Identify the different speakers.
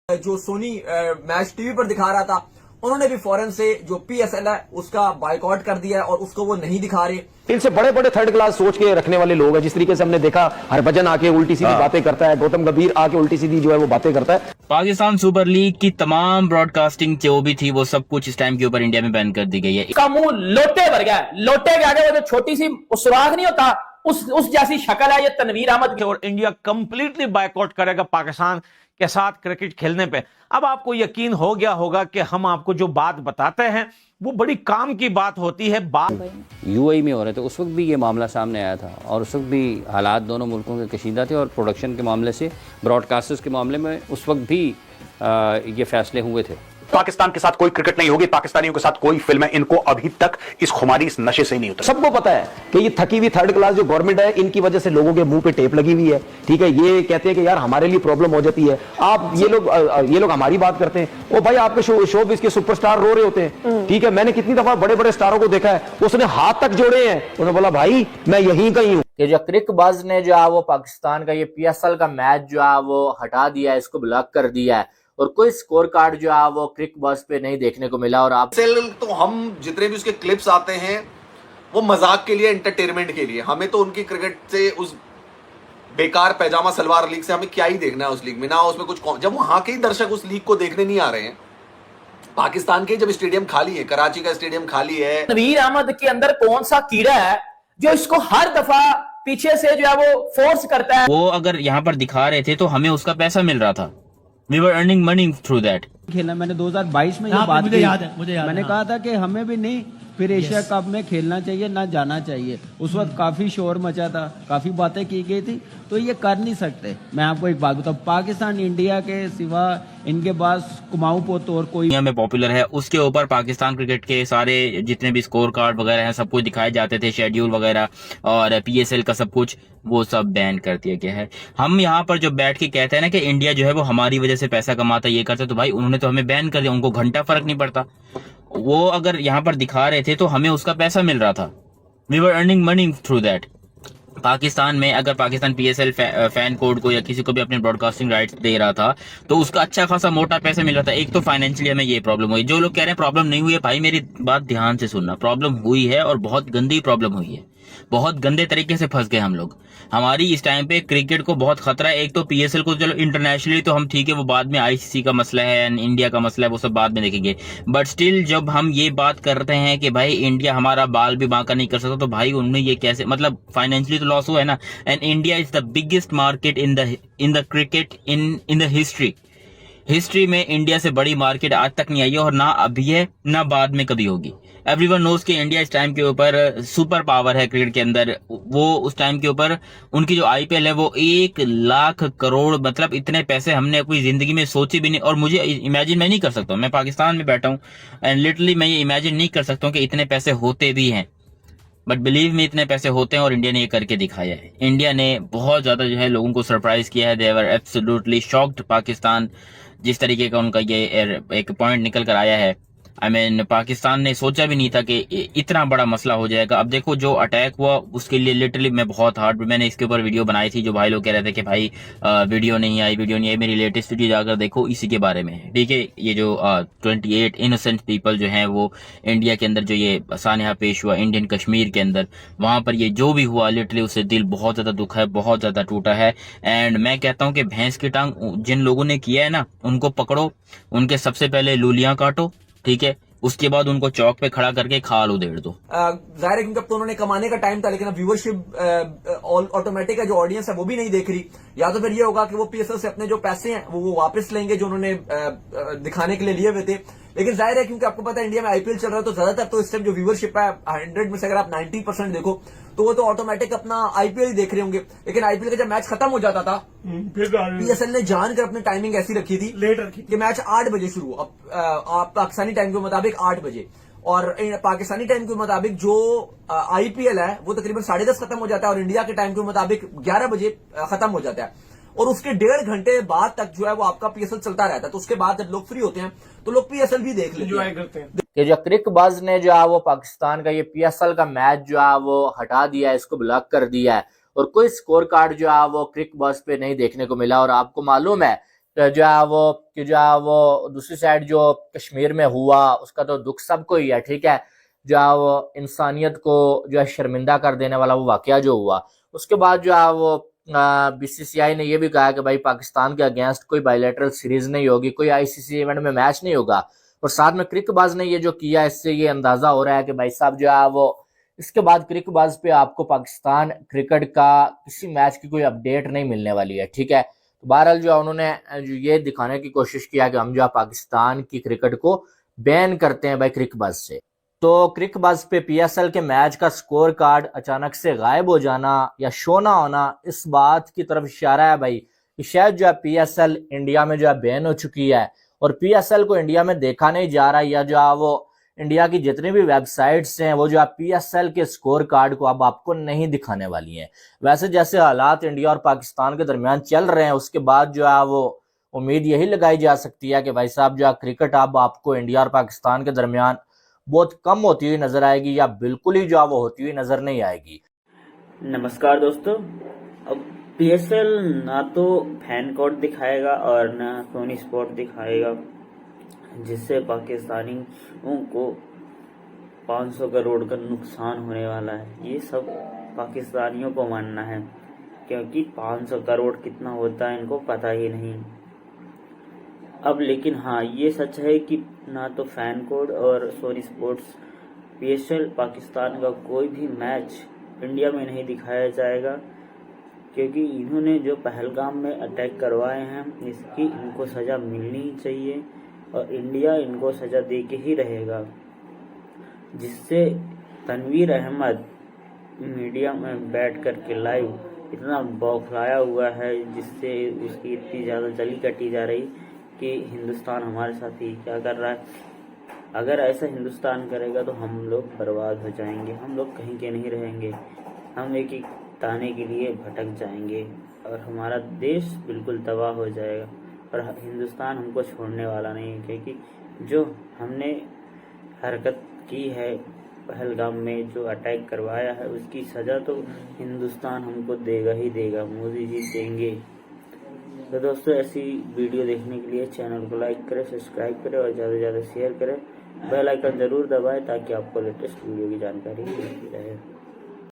Speaker 1: जो Soni match TV पर दिखा रहा था, उन्होंने भी फौरन से जो पीएसएल है उसका बाइकआउट कर दिया है और उसको वो नहीं दिखा रहे।
Speaker 2: इनसे बड़े बड़े थर्ड क्लास सोच के रखने वाले लोग हैं। जिस तरीके से हमने देखा, हरभजन आके उल्टी सीधी बातें करता है, गौतम गंभीर आके उल्टी सीधी जो है वो बातें करता है।
Speaker 3: पाकिस्तान सुपर लीग की तमाम ब्रॉडकास्टिंग जो भी थी वो सब कुछ इस टाइम के ऊपर इंडिया में बैन कर दी गई है।
Speaker 4: इसका मुंह लोटे भर गया है। लोटे के आगे वो जो छोटी सी सुराख नहीं होता, उस जैसी शक्ल है ये तनवीर अहमद की।
Speaker 5: और इंडिया कंप्लीटली बायकॉट करेगा पाकिस्तान के साथ क्रिकेट खेलने पे। अब आपको यकीन हो गया होगा कि हम आपको जो बात बताते हैं वो बड़ी काम की बात होती है।
Speaker 6: यूएई में हो रहे थे उस वक्त भी ये मामला सामने आया था और उस वक्त भी हालात दोनों मुल्कों के कशीदा थे और प्रोडक्शन के मामले से, ब्रॉडकास्टर्स के मामले में उस वक्त भी ये फैसले हुए थे।
Speaker 7: पाकिस्तान के साथ कोई क्रिकेट नहीं होगी, पाकिस्तानियों के साथ कोई फिल्म है, इनको अभी तक इस खुमारी, इस नशे से ही नहीं उतरा।
Speaker 2: सबको पता है कि ये थकी हुई थर्ड क्लास जो गवर्नमेंट है, इनकी वजह से लोगों के मुंह पे टेप लगी हुई है। ठीक है, ये कहते हैं कि यार हमारे लिए प्रॉब्लम हो जाती है। आप ये लोग हमारी बात करते हैं। ओ भाई, आपके शो के सुपरस्टार रो रहे होते हैं। ठीक है, मैंने कितनी दफा बड़े बड़े स्टारों को देखा है, उसने हाथ तक जोड़े हैं, उन्होंने बोला भाई मैं यहीं का ही हूं।
Speaker 4: ये जो क्रिकबज़ ने जो है वो पाकिस्तान का ये पीएसएल का मैच जो है वो हटा दिया है, इसको ब्लॉक कर दिया है और कोई स्कोर कार्ड जो है वो क्रिकबज़ पे नहीं देखने को मिला। और आप
Speaker 8: तो हम जितने भी उसके क्लिप्स आते हैं वो मजाक के लिए, एंटरटेनमेंट के लिए। हमें तो उनकी क्रिकेट से, उस बेकार पैजामा सलवार लीग से हमें क्या ही देखना है उस लीग में ना। उसमें कुछ, जब वहां के ही दर्शक उस लीग को देखने नहीं आ रहे हैं, पाकिस्तान के जब स्टेडियम खाली है, कराची का स्टेडियम खाली है।
Speaker 4: तनवीर अहमद के अंदर कौन सा कीड़ा है जो इसको हर दफा पीछे से जो है वो फोर्स करता है।
Speaker 3: वो अगर यहाँ पर दिखा रहे थे तो हमें उसका पैसा मिल रहा था। We were earning money through that.
Speaker 9: खेलना मैंने 2022 में ये बात
Speaker 10: मुझे याद है
Speaker 9: मैंने कहा था कि हमें भी नहीं फिर एशिया कप में खेलना चाहिए, ना जाना चाहिए। उस वक्त काफी शोर मचा था, काफी बातें की गई थी, तो ये कर नहीं सकते। मैं आपको एक बात बताऊं, पाकिस्तान इंडिया के सिवा इनके पास कुमाऊं पोत और कोई
Speaker 3: दुनिया में पॉपुलर है। उसके ऊपर पाकिस्तान क्रिकेट के सारे जितने भी स्कोर कार्ड वगैरह हैं सब कुछ दिखाए जाते थे, शेड्यूल वगैरह और पीएसएल का सब कुछ, वो सब बैन कर दिया गया है। हम यहाँ पर जो बैठ के कहते हैं ना कि इंडिया जो है वो हमारी वजह से पैसा कमाता है, ये करता है, तो भाई उन्होंने तो हमें बैन कर दिया, उनको घंटा फर्क नहीं पड़ता। वो अगर यहाँ पर दिखा रहे थे तो हमें उसका पैसा मिल रहा था। We were earning money through that. Pakistan में अगर पाकिस्तान पीएसएल फैन कोड को या किसी को भी अपने ब्रॉडकास्टिंग राइट्स दे रहा था तो उसका अच्छा खासा मोटा पैसा मिल रहा था। एक तो फाइनेंशियली हमें ये प्रॉब्लम हुई। जो लोग कह रहे हैं प्रॉब्लम नहीं हुई है, भाई मेरी बात ध्यान से सुनना, प्रॉब्लम हुई है और बहुत गंदी प्रॉब्लम हुई है। बहुत गंदे तरीके से फंस गए हम लोग। हमारी इस टाइम पे क्रिकेट को बहुत खतरा है। एक तो पीएसएल को चलो इंटरनेशनली तो हम ठीक है, वो बाद में आईसीसी का मसला है एंड इंडिया का मसला है, वो सब बाद में देखेंगे। बट स्टिल जब हम ये बात करते हैं कि भाई इंडिया हमारा बाल भी बांका नहीं कर सकता, तो भाई उन्हें ये कैसे, मतलब फाइनेंशियली तो लॉस हुआ है ना। And India is the biggest market in the cricket in the history में इंडिया से बड़ी मार्केट आज तक नहीं आई है और ना अभी है ना बाद में कभी होगी। एवरीवन नोज कि इंडिया इस टाइम के ऊपर सुपर पावर है क्रिकेट के अंदर। वो उस टाइम के ऊपर उनकी जो आईपीएल है वो 1 लाख करोड़, मतलब इतने पैसे हमने अपनी जिंदगी में सोचे भी नहीं। और मुझे इमेजिन मैं नहीं कर सकता हूँ, मैं पाकिस्तान में बैठा हूँ एंड लिटरली मैं ये इमेजिन नहीं कर सकता हूँ कि इतने पैसे होते भी हैं। बट बिलीव में इतने पैसे होते हैं और इंडिया ने ये करके दिखाया है। इंडिया ने बहुत ज्यादा जो है लोगों को सरप्राइज किया है। दे वर एब्सोल्युटली शॉक्ड। पाकिस्तान जिस तरीके का उनका ये एक पॉइंट निकल कर आया है, आई मीन पाकिस्तान ने सोचा भी नहीं था कि इतना बड़ा मसला हो जाएगा। अब देखो जो अटैक हुआ उसके लिए लिटरली मैं बहुत हार्ड, मैंने इसके ऊपर वीडियो बनाई थी। जो भाई लोग कह रहे थे कि भाई वीडियो नहीं आई, मेरी लेटेस्ट वीडियो जाकर देखो, इसी के बारे में है। ठीक है, ये जो 28 इनोसेंट पीपल जो हैं वो इंडिया के अंदर जो ये सानहा पेश हुआ इंडियन कश्मीर के अंदर, वहां पर ये जो भी हुआ लिटरली उससे दिल बहुत ज्यादा दुखा है, बहुत ज्यादा टूटा है। एंड मैं कहता हूँ कि भैंस की टांग जिन लोगों ने किया है ना, उनको पकड़ो, उनके सबसे पहले लूलियां काटो, ठीक है, उसके बाद उनको चौक पे खड़ा करके खाल उधेड़ दो।
Speaker 1: जाहिर है क्योंकि अब तो उन्होंने कमाने का टाइम था, लेकिन अब व्यूअरशिप ऑटोमेटिक है, जो ऑडियंस है वो भी नहीं देख रही। या तो फिर ये होगा कि वो पीएसएल से अपने जो पैसे हैं वो वापस लेंगे जो उन्होंने दिखाने के लिए लिए हुए थे। लेकिन जाहिर है क्योंकि आपको पता है इंडिया में आईपीएल चल रहा है, तो ज्यादातर तो इस टाइम जो व्यूअरशिप है 100 में से अगर आप 90% देखो तो वो तो ऑटोमेटिक अपना आईपीएल देख रहे होंगे। लेकिन आईपीएल का जब मैच खत्म हो जाता था पीएसएल ने जानकर अपनी टाइमिंग ऐसी रखी थी, लेट रखी कि मैच 8 बजे शुरू, अब पाकिस्तानी टाइम के मुताबिक 8 बजे, और पाकिस्तानी टाइम के मुताबिक जो आईपीएल है वो तकरीबन 10:30 खत्म हो जाता है और इंडिया के टाइम के मुताबिक 11 बजे खत्म हो जाता है। और उसके 1.5 घंटे बाद तक जो है वो आपका पीएसएल चलता रहता है। तो उसके बाद जब लोग फ्री होते हैं तो लोग पीएसएल भी देख लेते हैं।
Speaker 4: ये जो क्रिकबज़ ने जो है वो पाकिस्तान का ये पीएसएल का मैच जो है वो हटा दिया है, इसको ब्लॉक कर दिया है और कोई स्कोर कार्ड जो है वो क्रिकबज़ पे नहीं देखने को मिला। और आपको मालूम है जो है वो दूसरी साइड जो कश्मीर में हुआ उसका तो दुख सबको ही है, ठीक है। जो है वो इंसानियत को जो है शर्मिंदा कर देने वाला वो वाकया जो हुआ, उसके बाद जो है वो बीसीसीआई ने ये भी कहा कि भाई पाकिस्तान के अगेंस्ट कोई बायलैटरल सीरीज नहीं होगी, कोई आईसीसी इवेंट में मैच नहीं होगा। और साथ में क्रिकबाज ने ये जो किया, इससे ये अंदाजा हो रहा है कि भाई साहब जो है वो इसके बाद क्रिकबाज पे आपको पाकिस्तान क्रिकेट का किसी मैच की कोई अपडेट नहीं मिलने वाली है, ठीक है। तो बहरहाल जो उन्होंने ये दिखाने की कोशिश किया कि हम जो है पाकिस्तान की क्रिकेट को बैन करते हैं भाई क्रिकबाज से। तो क्रिकबाज पे पीएसएल के मैच का स्कोर कार्ड अचानक से गायब हो जाना या शो ना होना, इस बात की तरफ इशारा है भाई कि शायद जो है पीएसएल इंडिया में जो है बैन हो चुकी है और पीएसएल को इंडिया में देखा नहीं जा रहा, या जो है वो इंडिया की जितनी भी वेबसाइट्स हैं वो जो है पीएसएल के स्कोर कार्ड को अब आपको नहीं दिखाने वाली हैं। वैसे जैसे हालात इंडिया और पाकिस्तान के दरमियान चल रहे हैं, उसके बाद जो है वो उम्मीद यही लगाई जा सकती है कि भाई साहब जो है क्रिकेट अब आपको इंडिया और पाकिस्तान के दरमियान बहुत कम होती हुई नजर आएगी या बिल्कुल ही जो है वो होती हुई नजर नहीं आएगी।
Speaker 10: नमस्कार दोस्तों, अब पीएसएल ना तो फैन कोड दिखाएगा और ना सोनी स्पोर्ट दिखाएगा, जिससे पाकिस्तानियों को 500 करोड़ का नुकसान होने वाला है। ये सब पाकिस्तानियों को मानना है, क्योंकि 500 करोड़ कितना होता है इनको पता ही नहीं। अब लेकिन हाँ, ये सच है कि ना तो फैन कोड और सोनी स्पोर्ट्स पीएसएल पाकिस्तान का कोई भी मैच इंडिया में नहीं दिखाया जाएगा, क्योंकि इन्होंने जो पहलगाम में अटैक करवाए हैं इसकी इनको सज़ा मिलनी ही चाहिए और इंडिया इनको सज़ा दे के ही रहेगा। जिससे तनवीर अहमद मीडिया में बैठ कर के लाइव इतना बौखलाया हुआ है, जिससे उसकी इतनी ज़्यादा जली कटी जा रही कि हिंदुस्तान हमारे साथ ही क्या कर रहा है। अगर ऐसा हिंदुस्तान करेगा तो हम लोग बर्बाद हो जाएंगे, हम लोग कहीं के नहीं रहेंगे, हम एक एक ताने के लिए भटक जाएंगे और हमारा देश बिल्कुल तबाह हो जाएगा। और हिंदुस्तान हमको छोड़ने वाला नहीं है, क्योंकि जो हमने हरकत की है पहलगाम में, जो अटैक करवाया है, उसकी सज़ा तो हिंदुस्तान हमको देगा ही देगा, मोदी जी देंगे। तो दोस्तों, ऐसी वीडियो देखने के लिए चैनल को लाइक करें, सब्सक्राइब करें और ज़्यादा से ज़्यादा शेयर करें। बेल आइकन ज़रूर दबाएं ताकि आपको लेटेस्ट वीडियो की जानकारी मिलती रहे।